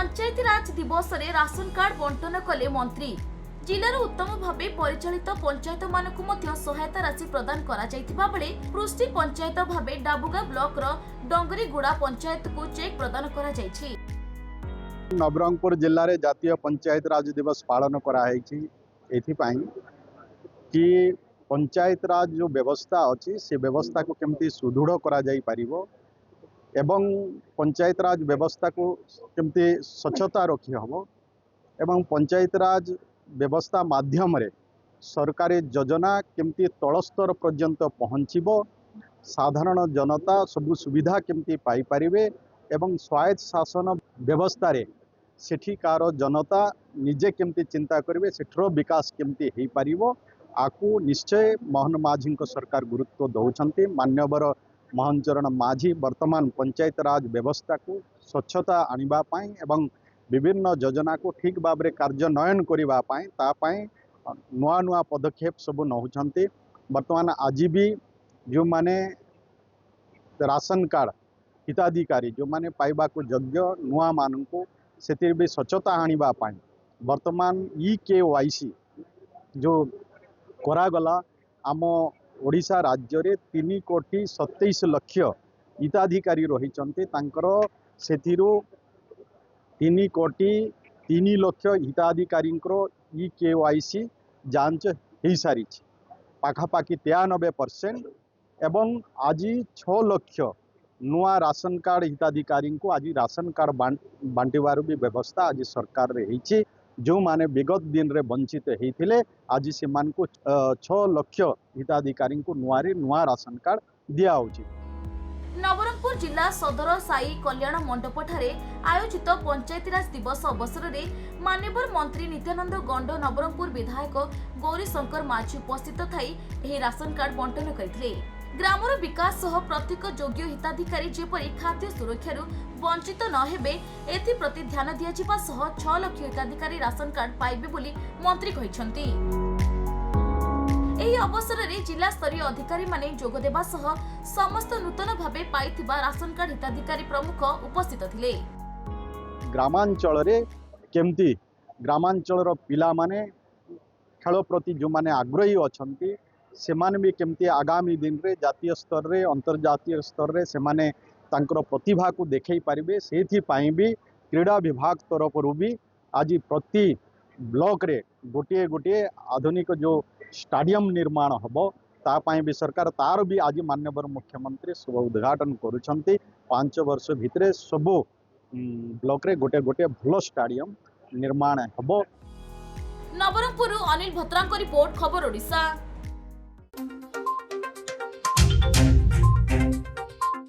पंचायती राज दिवस रे ration card बंटन कले मंत्री। जिलार उत्तम भावे परिचालित पंचायत मानकु मध्य सहायता राशि प्रदान करा जायतिबा बेले पृष्टि पंचायत भावे डाबुगा ब्लॉक रो डंगरीगुड़ा पंचायत को चेक प्रदान करा जायछि। नवरंगपुर जिले में जातीय पंचायत राज दिवस पालन कराई कि पंचायत राज जो व्यवस्था अच्छी से व्यवस्था को केमती सुदृढ़ करा जाई पारिबो एवं पंचायत राज व्यवस्था को केमती स्वच्छता रखी हबो एवं पंचायत राज व्यवस्था माध्यम रे सरकारी योजना केमती तल स्तर पर्यंत पहुँचबो, साधारण जनता सबु सुविधा केमती पाई पारिबे एवं स्वायत्त शासन व्यवस्था रे सेठिकार जनता निजे केमती चिंता करेंगे सेठर विकास केमती हो पारिबो आकु निश्चय मोहन माझी सरकार गुरुत्व दौरान। मान्यवर मोहन चरण माझी वर्तमान पंचायत राज व्यवस्था को स्वच्छता आनिबापाई एवं विभिन्न योजना को ठीक भाव में कार्यान्वयन करने नुआ नुआ पदक्षेप सब नौकरी। वर्तमान आज भी जो माने राशन कार्ड हिताधिकारी जो माने पाइबा को योग्य नुआ मान को से भी स्वच्छता आनिबापाई वर्तमान EKYC जो करागला आम ओडिशा राज्य रे 3,27,00,000 हिताधिकारी रही सेथिरु 3,03,00,000 हिताधिकारी EKYC जांच हो सारी पाखापाखि 93% एवं आज 6 लाख नुआ राशन कार्ड हिताधिकारी को आज राशन कार्ड बांटिबार भी व्यवस्था आज सरकार रे होती। जो माने विगत दिन रे वंचित होते आज से 6 लाख हिताधिकारी को नुआ राशन कार्ड दिया होची। नवरंगपुर जिला सदर साई कल्याण मंडप ठारे आयोजित पंचायतीराज दिवस अवसर में मान्यवर मंत्री नित्यानंद गंड नवरंगपुर विधायक गौरीशंकर माझी उपस्थित थाई एही राशन कार्ड बंटन करथिले। ग्रामर विकास सह प्रत्येक योग्य हिताधिकारी जेपरी खाद्य सुरक्षा वंचित न हेबे एथि प्रति ध्यान दिया जिबा सह 6 लाख हिताधिकारी राशन कार्ड पाइबे बोली मंत्री कहिसंती। एही अवसर रे जिला स्तरीय अधिकारी माने जोग देबा सह समस्त नूतन भावे पाइथिबा राशन कार्ड हिताधिकारी प्रमुख उपस्थित थिले। ग्रामांचल रे केमती ग्रामांचल रो पिला माने खेल प्रति जो माने आग्रही अछंती से माने भी केमती आगामी दिन रे जातीय स्तर रे अंतर्जातीय स्तर रे से माने तांकर प्रतिभा को देखै पारिबे सेथि पाई भी क्रीड़ा विभाग तरफ रु भी आज प्रति ब्लॉक रे गोटे गोटे आधुनिक जो स्टाडियम निर्माण हबो ता पाई भी सरकार तार भी आज माननीय मुख्यमंत्री शुभ उद्घाटन करुछंती। 5 वर्ष भितरे सबो ब्लॉक रे गोटे गोटे भलो स्टाडियम निर्माण हबो। नवरंगपुर अनिल भत्रांको रिपोर्ट खबर ओडिशा।